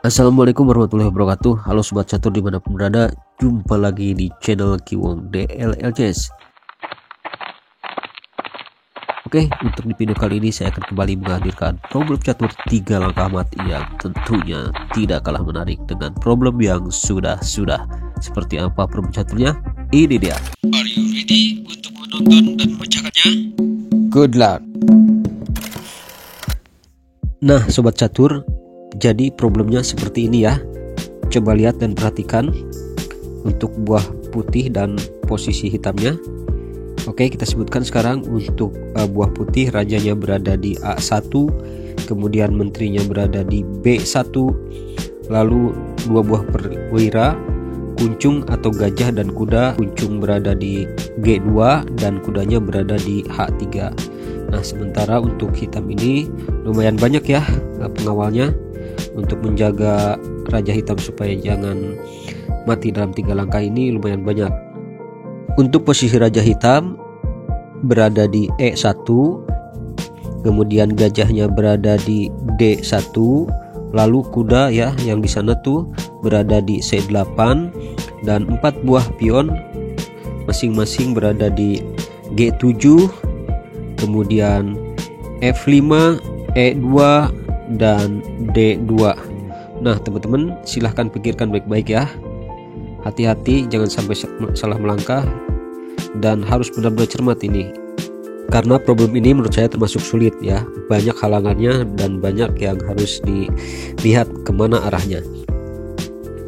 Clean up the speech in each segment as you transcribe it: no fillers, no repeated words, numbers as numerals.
Assalamualaikum warahmatullahi wabarakatuh. Halo sobat catur dimanapun berada, jumpa lagi di channel Kiwong DLLCS. Oke, untuk di video kali ini saya akan kembali menghadirkan problem catur 3 langkah mati yang tentunya tidak kalah menarik dengan problem yang sudah. Seperti apa problem caturnya? Ini dia. Are you ready untuk menonton dan memecahkannya? Good luck. Nah sobat catur, jadi problemnya seperti ini ya. Coba lihat dan perhatikan untuk buah putih dan posisi hitamnya. Oke, kita sebutkan sekarang untuk buah putih rajanya berada di A1, kemudian menterinya berada di B1, lalu dua buah perwira, kuncung atau gajah dan kuda, kuncung berada di G2 dan kudanya berada di H3. Nah sementara untuk hitam ini lumayan banyak ya pengawalnya untuk menjaga raja hitam supaya jangan mati dalam 3 langkah ini lumayan banyak. Untuk posisi raja hitam berada di E1, kemudian gajahnya berada di D1, lalu kuda ya yang di sana tuh berada di C8 dan 4 buah pion masing-masing berada di G7, kemudian F5, E2 dan D2. Nah teman-teman silahkan pikirkan baik-baik ya, hati-hati jangan sampai salah melangkah dan harus benar-benar cermat ini, karena problem ini menurut saya termasuk sulit ya, banyak halangannya dan banyak yang harus dilihat kemana arahnya.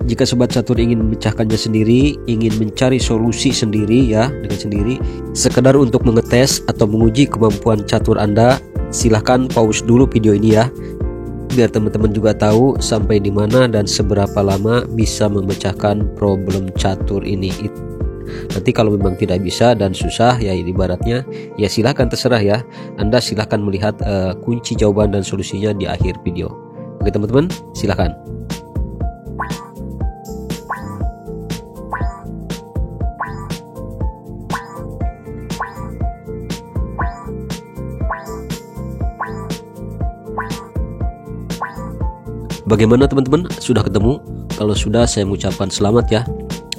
Jika sobat catur ingin memecahkannya sendiri, ingin mencari solusi sendiri ya dengan sendiri, sekedar untuk mengetes atau menguji kemampuan catur Anda, silahkan pause dulu video ini ya, biar teman-teman juga tahu sampai di mana dan seberapa lama bisa memecahkan problem catur ini. Nanti kalau memang tidak bisa dan susah ya ibaratnya ya silahkan terserah ya, Anda silahkan melihat kunci jawaban dan solusinya di akhir video. Oke teman-teman, silahkan. Bagaimana teman-teman, sudah ketemu? Kalau sudah, saya mengucapkan selamat ya,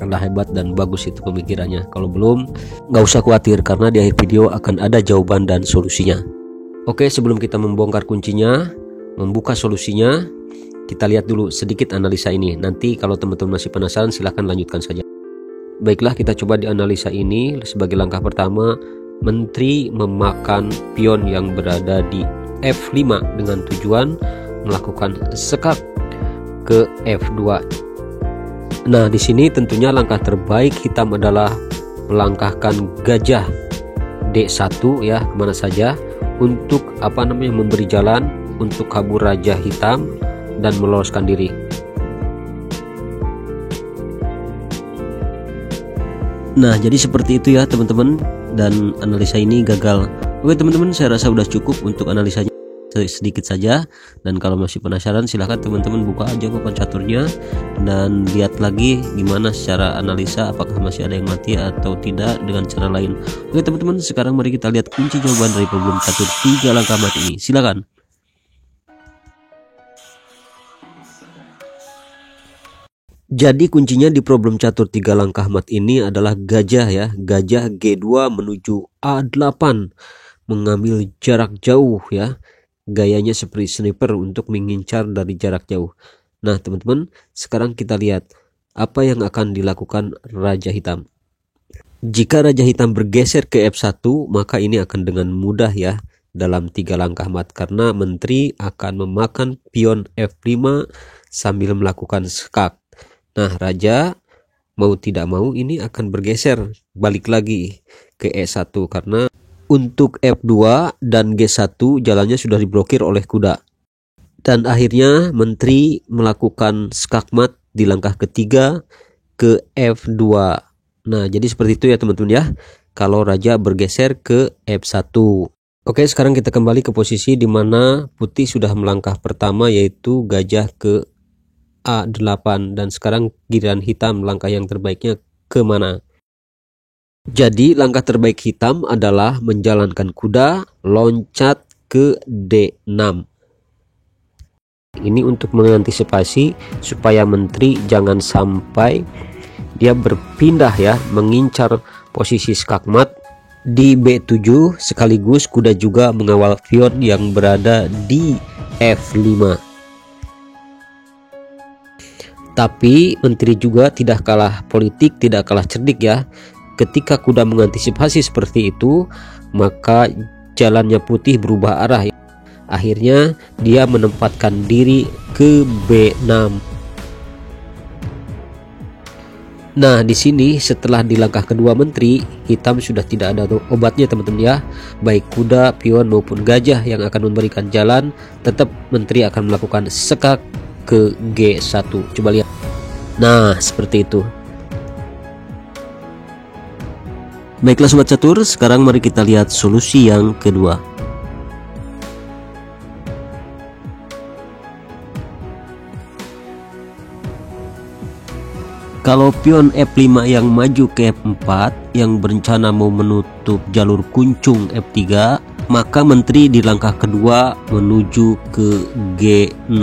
Anda hebat dan bagus itu pemikirannya. Kalau belum, nggak usah khawatir karena di akhir video akan ada jawaban dan solusinya. Oke, sebelum kita membongkar kuncinya, membuka solusinya, kita lihat dulu sedikit analisa ini. Nanti kalau teman-teman masih penasaran silahkan lanjutkan saja. Baiklah, kita coba dianalisa ini. Sebagai langkah pertama, menteri memakan pion yang berada di F5 dengan tujuan melakukan sekak ke F2. Nah, di sini tentunya langkah terbaik hitam adalah melangkahkan gajah D1 ya, kemana saja untuk memberi jalan untuk kabur raja hitam dan meloloskan diri. Nah, jadi seperti itu ya teman-teman, dan analisa ini gagal. Oke teman-teman, saya rasa udah cukup untuk analisanya, sedikit saja. Dan kalau masih penasaran silahkan teman-teman buka aja papan caturnya dan lihat lagi gimana secara analisa apakah masih ada yang mati atau tidak dengan cara lain. Oke teman-teman, sekarang mari kita lihat kunci jawaban dari problem catur 3 langkah mati ini. Silakan. Jadi kuncinya di problem catur 3 langkah mat ini adalah gajah ya, gajah G2 menuju A8, mengambil jarak jauh ya. Gayanya seperti sniper untuk mengincar dari jarak jauh. Nah teman-teman, sekarang kita lihat apa yang akan dilakukan raja hitam. Jika raja hitam bergeser ke F1, maka ini akan dengan mudah ya dalam 3 langkah mat, karena menteri akan memakan pion F5 sambil melakukan sekak. Nah raja mau tidak mau ini akan bergeser balik lagi ke E1 karena untuk F2 dan G1 jalannya sudah diblokir oleh kuda. Dan akhirnya menteri melakukan skakmat di langkah ketiga ke F2. Nah jadi seperti itu ya teman-teman ya, kalau raja bergeser ke F1. Oke, sekarang kita kembali ke posisi di mana putih sudah melangkah pertama, yaitu gajah ke A8, dan sekarang giliran hitam, langkah yang terbaiknya ke mana? Jadi langkah terbaik hitam adalah menjalankan kuda loncat ke D6. Ini untuk mengantisipasi supaya menteri jangan sampai dia berpindah ya, mengincar posisi skakmat di B7 sekaligus kuda juga mengawal pion yang berada di F5. Tapi menteri juga tidak kalah politik, tidak kalah cerdik ya. Ketika kuda mengantisipasi seperti itu, maka jalannya putih berubah arah. Akhirnya dia menempatkan diri ke B6. Nah, di sini setelah di langkah kedua menteri, hitam sudah tidak ada obatnya teman-teman ya. Baik kuda, pion maupun gajah yang akan memberikan jalan, tetap menteri akan melakukan sekak ke G1. Coba lihat. Nah, seperti itu. Baiklah sobat catur, sekarang mari kita lihat solusi yang kedua. Kalau pion F5 yang maju ke F4 yang berencana mau menutup jalur kuncung F3, maka menteri di langkah kedua menuju ke G6.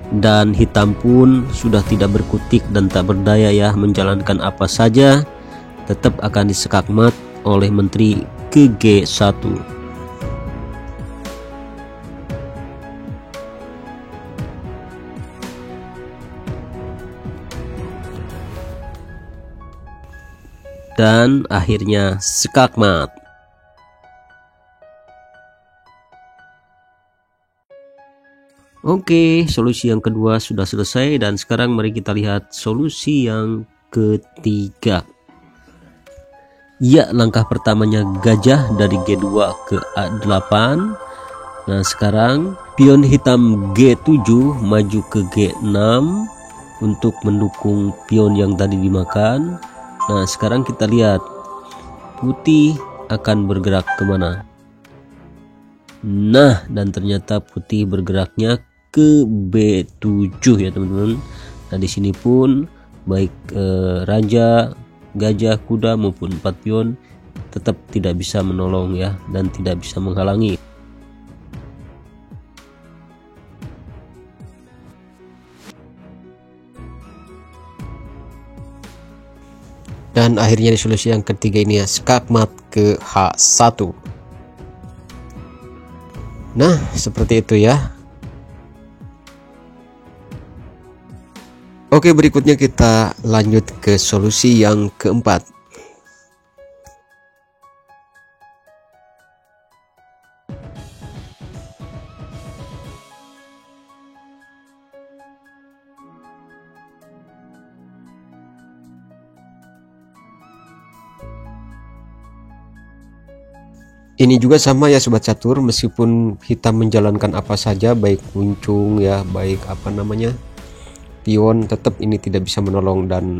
Dan hitam pun sudah tidak berkutik dan tak berdaya ya, menjalankan apa saja tetap akan disekakmat oleh menteri ke G1. Dan akhirnya skakmat. Oke, solusi yang kedua sudah selesai dan sekarang mari kita lihat solusi yang ketiga. Ya, langkah pertamanya gajah dari G2 ke A8. Nah, sekarang pion hitam G7 maju ke G6 untuk mendukung pion yang tadi dimakan. Nah, sekarang kita lihat putih akan bergerak kemana. Nah, dan ternyata putih bergeraknya ke B7 ya teman-teman. Nah, di sini pun baik raja, gajah, kuda maupun 4 pion tetap tidak bisa menolong ya, dan tidak bisa menghalangi. Dan akhirnya di solusi yang ketiga ini ya, skakmat ke H1. Nah, seperti itu ya. Oke, berikutnya kita lanjut ke solusi yang keempat. Ini juga sama ya sobat catur, meskipun hitam menjalankan apa saja, baik kuncung ya, baik pion, tetap ini tidak bisa menolong dan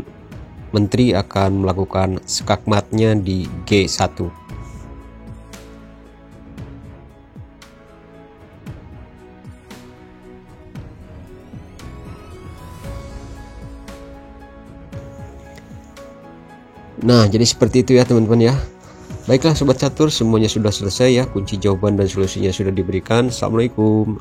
menteri akan melakukan skakmatnya di G1. Nah, jadi seperti itu ya teman-teman ya. Baiklah sobat catur, semuanya sudah selesai ya, kunci jawaban dan solusinya sudah diberikan. Assalamualaikum.